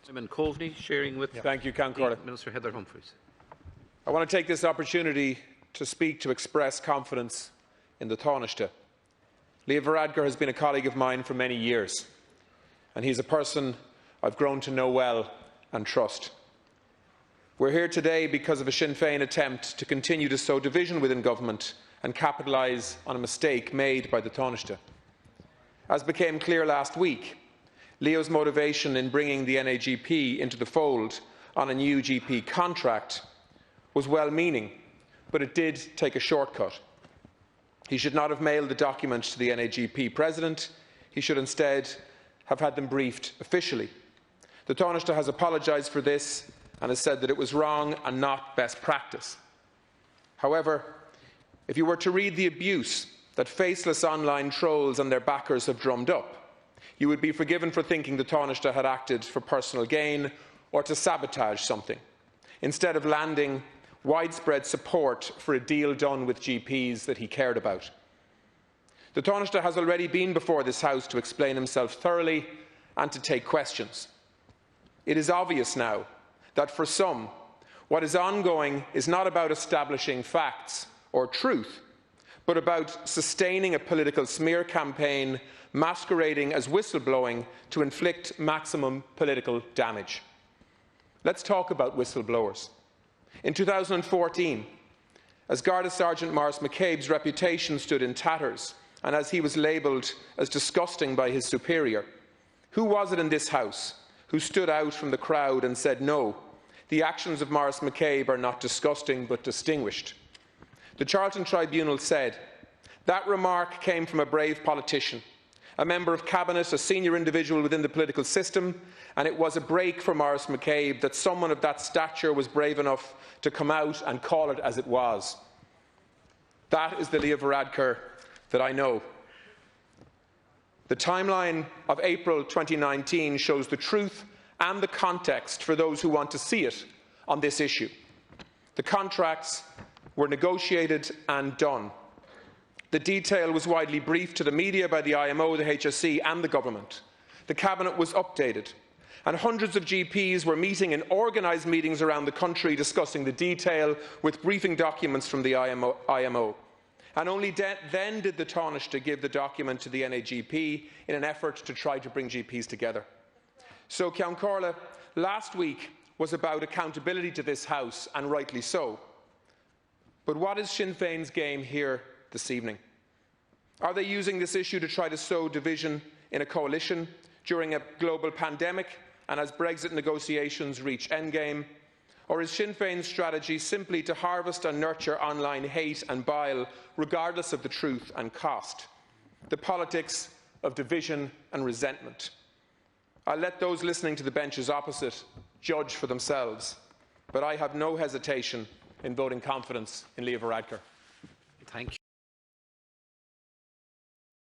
Simon Coveney, sharing with Thank you, Councillor. Minister Heather Humphreys. I want to take this opportunity to express confidence in the Tánaiste. Leo Varadkar has been a colleague of mine for many years, and he is a person I've grown to know well and trust. We're here today because of a Sinn Féin attempt to continue to sow division within government and capitalise on a mistake made by the Tánaiste. As became clear last week, Leo's motivation in bringing the NAGP into the fold on a new GP contract was well-meaning, but it did take a shortcut. He should not have mailed the documents to the NAGP President. He should instead have had them briefed officially. The Tánaiste has apologised for this and has said that it was wrong and not best practice. However, if you were to read the abuse that faceless online trolls and their backers have drummed up, you would be forgiven for thinking the Tánaiste had acted for personal gain or to sabotage something, instead of landing widespread support for a deal done with GPs that he cared about. The Tánaiste has already been before this House to explain himself thoroughly and to take questions. It is obvious now that for some, what is ongoing is not about establishing facts or truth, but about sustaining a political smear campaign masquerading as whistleblowing to inflict maximum political damage. Let's talk about whistleblowers. In 2014, as Garda Sergeant Maurice McCabe's reputation stood in tatters and as he was labelled as disgusting by his superior, who was it in this House who stood out from the crowd and said, no, the actions of Maurice McCabe are not disgusting but distinguished? The Charlton Tribunal said, that remark came from a brave politician, a member of Cabinet, a senior individual within the political system, and it was a break for Maurice McCabe that someone of that stature was brave enough to come out and call it as it was. That is the Leo Varadkar that I know. The timeline of April 2019 shows the truth and the context for those who want to see it on this issue. The contracts were negotiated and done. The detail was widely briefed to the media by the IMO, the HSE and the government. The Cabinet was updated, and hundreds of GPs were meeting in organised meetings around the country discussing the detail with briefing documents from the IMO. And only then did the Tánaiste give the document to the NAGP in an effort to try to bring GPs together. So, Councillor, last week was about accountability to this House, and rightly so. But what is Sinn Féin's game here this evening? Are they using this issue to try to sow division in a coalition during a global pandemic and as Brexit negotiations reach endgame? Or is Sinn Féin's strategy simply to harvest and nurture online hate and bile regardless of the truth and cost? The politics of division and resentment. I'll let those listening to the benches opposite judge for themselves, but I have no hesitation in voting confidence in Leo Varadkar. Thank you.